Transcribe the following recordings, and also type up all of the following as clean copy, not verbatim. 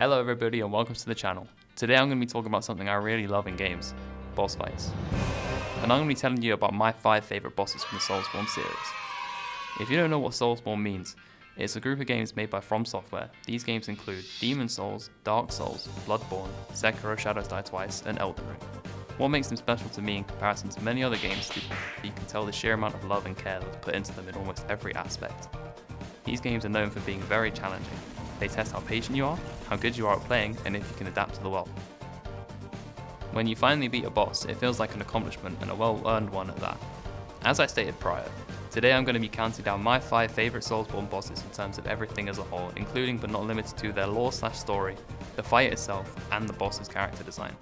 Hello everybody and welcome to the channel. Today I'm going to be talking about something I really love in games, boss fights. And I'm going to be telling you about my 5 favourite bosses from the Soulsborne series. If you don't know what Soulsborne means, it's a group of games made by From Software. These games include Demon Souls, Dark Souls, Bloodborne, Sekiro Shadows Die Twice, and Elden Ring. What makes them special to me in comparison to many other games is that you can tell the sheer amount of love and care that's put into them in almost every aspect. These games are known for being very challenging. They test how patient you are, how good you are at playing, and if you can adapt to the world. When you finally beat a boss, it feels like an accomplishment and a well-earned one at that. As I stated prior, today I'm going to be counting down my 5 favourite Soulsborne bosses in terms of everything as a whole, including but not limited to their lore/story, the fight itself, and the boss's character design.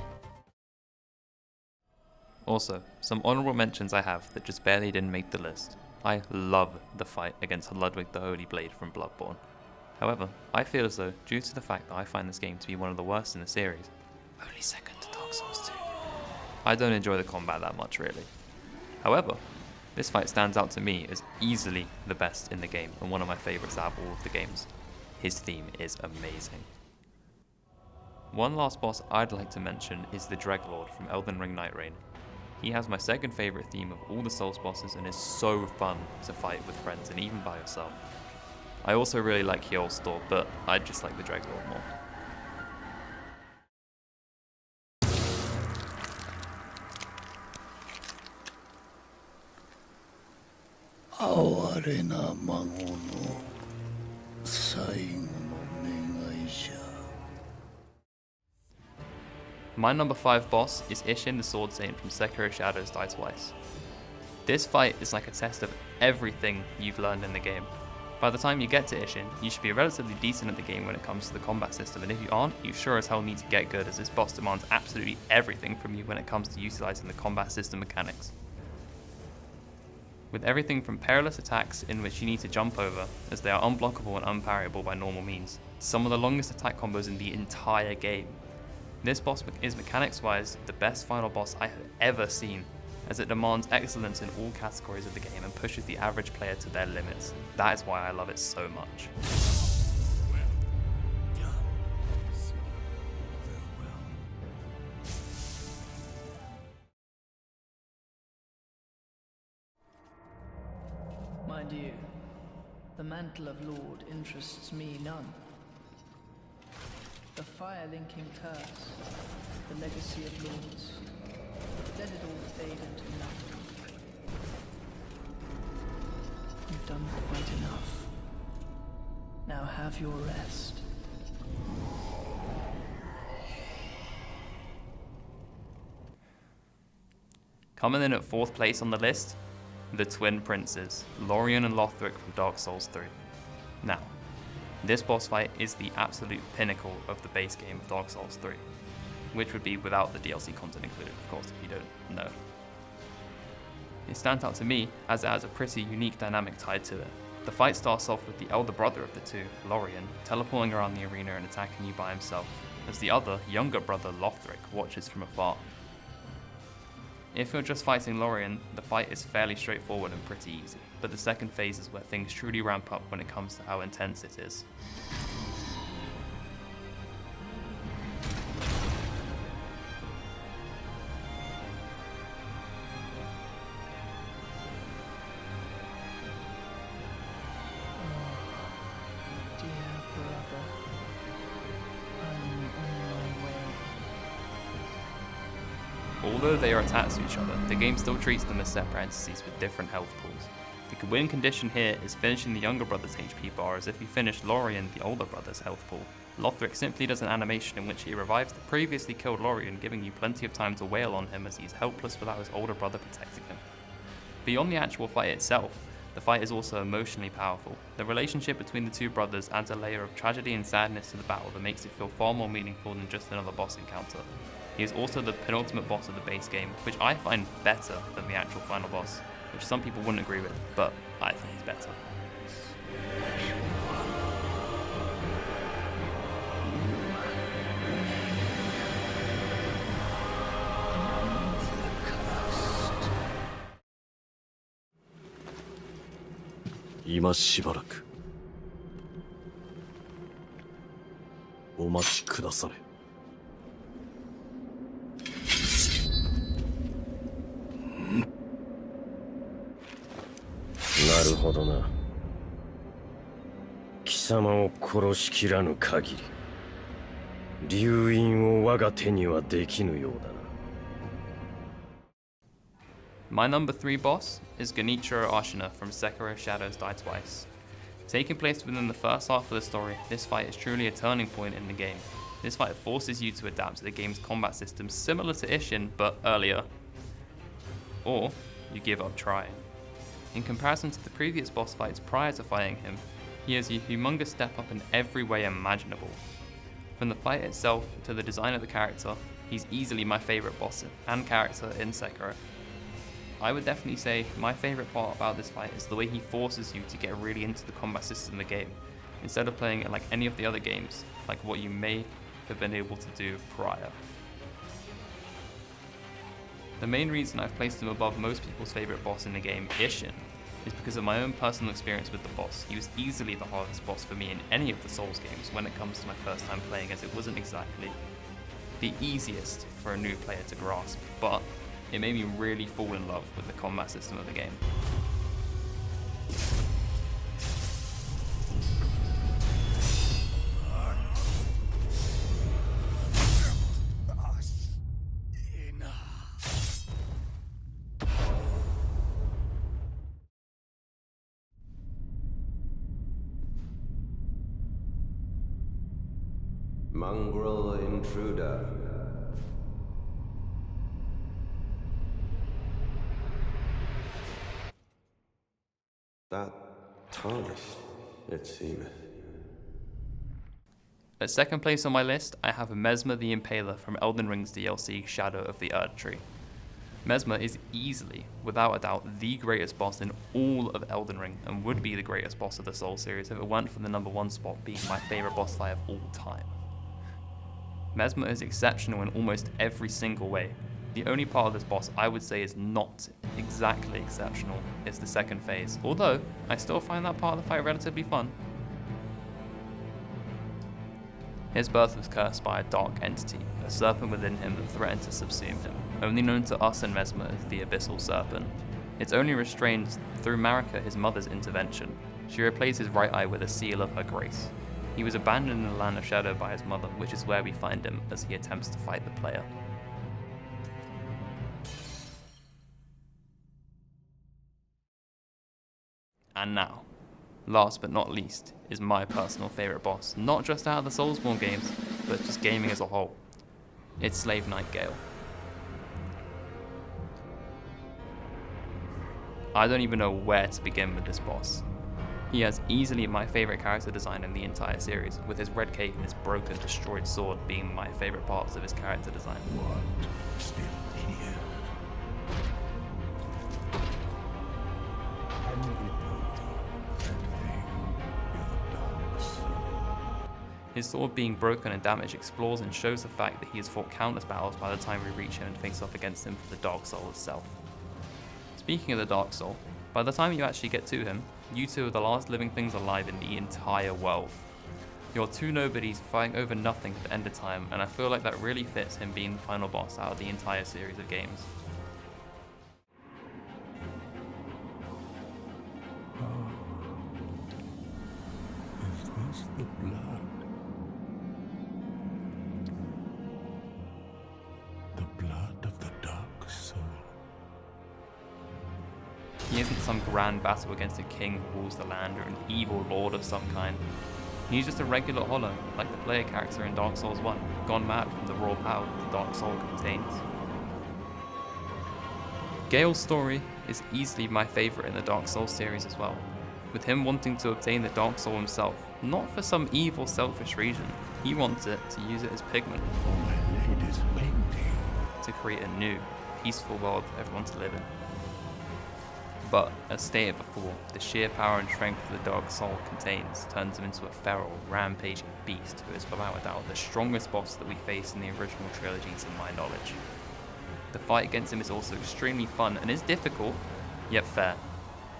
Also, some honourable mentions I have that just barely didn't make the list. I love the fight against Ludwig the Holy Blade from Bloodborne. However, I feel as though, due to the fact that I find this game to be one of the worst in the series, only second to Dark Souls 2, I don't enjoy the combat that much really. However, this fight stands out to me as easily the best in the game and one of my favourites out of all of the games. His theme is amazing. One last boss I'd like to mention is the Dreadlord from Elden Ring Night Reign. He has my second favourite theme of all the Souls bosses and is so fun to fight with friends and even by yourself. I also really like Hjolstor, but I just like the Dreadlord more. My number 5 boss is Ishin the Sword Saint from Sekiro Shadows Die Twice. This fight is like a test of everything you've learned in the game. By the time you get to Ishin, you should be relatively decent at the game when it comes to the combat system, and if you aren't, you sure as hell need to get good, as this boss demands absolutely everything from you when it comes to utilising the combat system mechanics. With everything from perilous attacks in which you need to jump over, as they are unblockable and unparryable by normal means, some of the longest attack combos in the entire game. This boss is mechanics-wise the best final boss I have ever seen, as it demands excellence in all categories of the game and pushes the average player to their limits. That is why I love it so much. Mind you, the mantle of Lord interests me none. The fire-linking curse, the legacy of lords, let it all fade into nothing. You've done quite enough. Now have your rest. Coming in at 4th place on the list, the Twin Princes, Lorien and Lothric from Dark Souls 3. Now, this boss fight is the absolute pinnacle of the base game of Dark Souls 3, which would be without the DLC content included, of course, if you don't know. It stands out to me as it has a pretty unique dynamic tied to it. The fight starts off with the elder brother of the two, Lorien, teleporting around the arena and attacking you by himself, as the other, younger brother Lothric, watches from afar. If you're just fighting Lorien, the fight is fairly straightforward and pretty easy, but the second phase is where things truly ramp up when it comes to how intense it is. Although they are attached to each other, the game still treats them as separate entities with different health pools. The win condition here is finishing the younger brother's HP bar, as if you finish Lorien, the older brother's health pool. Lothric simply does an animation in which he revives the previously killed Lorien, giving you plenty of time to wail on him as he is helpless without his older brother protecting him. Beyond the actual fight itself, the fight is also emotionally powerful. The relationship between the two brothers adds a layer of tragedy and sadness to the battle that makes it feel far more meaningful than just another boss encounter. He is also the penultimate boss of the base game, which I find better than the actual final boss, which some people wouldn't agree with, but I think he's better. お待ちくだされ。なるほどな。貴様を殺しきらぬ限り、流因を我が手にはできぬようだな。My number 3 boss is Genichiro Ashina from Sekiro Shadows Die Twice. Taking place within the first half of the story, this fight is truly a turning point in the game. This fight forces you to adapt to the game's combat system similar to Ishin, but earlier. Or you give up trying. In comparison to the previous boss fights prior to fighting him, he has a humongous step up in every way imaginable. From the fight itself to the design of the character, he's easily my favourite boss and character in Sekiro. I would definitely say my favourite part about this fight is the way he forces you to get really into the combat system of the game, instead of playing it like any of the other games, like what you may have been able to do prior. The main reason I've placed him above most people's favourite boss in the game, Ishin, is because of my own personal experience with the boss. He was easily the hardest boss for me in any of the Souls games when it comes to my first time playing, as it wasn't exactly the easiest for a new player to grasp, but it made me really fall in love with the combat system of the game. Mongrel intruder. That tarnished, it seemeth. At second place on my list, I have Mesmer the Impaler from Elden Ring's DLC Shadow of the Erdtree. Mesmer is easily, without a doubt, the greatest boss in all of Elden Ring, and would be the greatest boss of the Souls series if it weren't for the number 1 spot being my favourite boss fight of all time. Mesmer is exceptional in almost every single way. The only part of this boss I would say is not exactly exceptional is the second phase, although I still find that part of the fight relatively fun. His birth was cursed by a dark entity, a serpent within him that threatened to subsume him, only known to us and Mesmer as the Abyssal Serpent. It's only restrained through Marika, his mother's intervention. She replaced his right eye with a seal of her grace. He was abandoned in the land of Shadow by his mother, which is where we find him as he attempts to fight the player. And now, last but not least, is my personal favourite boss, not just out of the Soulsborne games, but just gaming as a whole. It's Slave Knight Gale. I don't even know where to begin with this boss. He has easily my favourite character design in the entire series, with his red cape and his broken, destroyed sword being my favourite parts of his character design. What? Still here? And it that thing, your dark soul. His sword being broken and damaged explores and shows the fact that he has fought countless battles by the time we reach him and face off against him for the Dark Soul itself. Speaking of the Dark Soul, by the time you actually get to him, you two are the last living things alive in the entire world. You're two nobodies fighting over nothing at the end of time, and I feel like that really fits him being the final boss out of the entire series of games. Is this the blood? The blood of the dark soul. He isn't some grand battle against a king who rules the land or an evil lord of some kind. He's just a regular hollow, like the player character in Dark Souls 1, gone mad from the raw power the Dark Soul contains. Gale's story is easily my favourite in the Dark Souls series as well, with him wanting to obtain the Dark Soul himself, not for some evil selfish reason. He wants it to use it as pigment For my lady's painting. to create a new, peaceful world for everyone to live in. But, as stated before, the sheer power and strength the Dark Soul contains turns him into a feral, rampaging beast who is without a doubt the strongest boss that we face in the original trilogy to my knowledge. The fight against him is also extremely fun and is difficult, yet fair.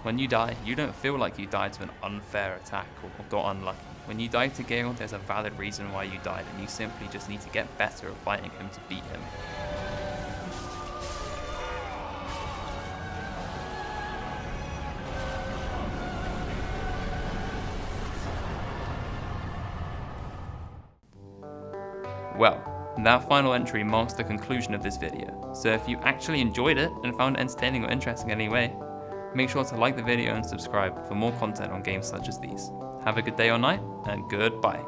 When you die, you don't feel like you died to an unfair attack or got unlucky. When you die to Gale, there's a valid reason why you died, and you simply just need to get better at fighting him to beat him. Well, that final entry marks the conclusion of this video, so if you actually enjoyed it and found it entertaining or interesting in any way, make sure to like the video and subscribe for more content on games such as these. Have a good day or night, and goodbye.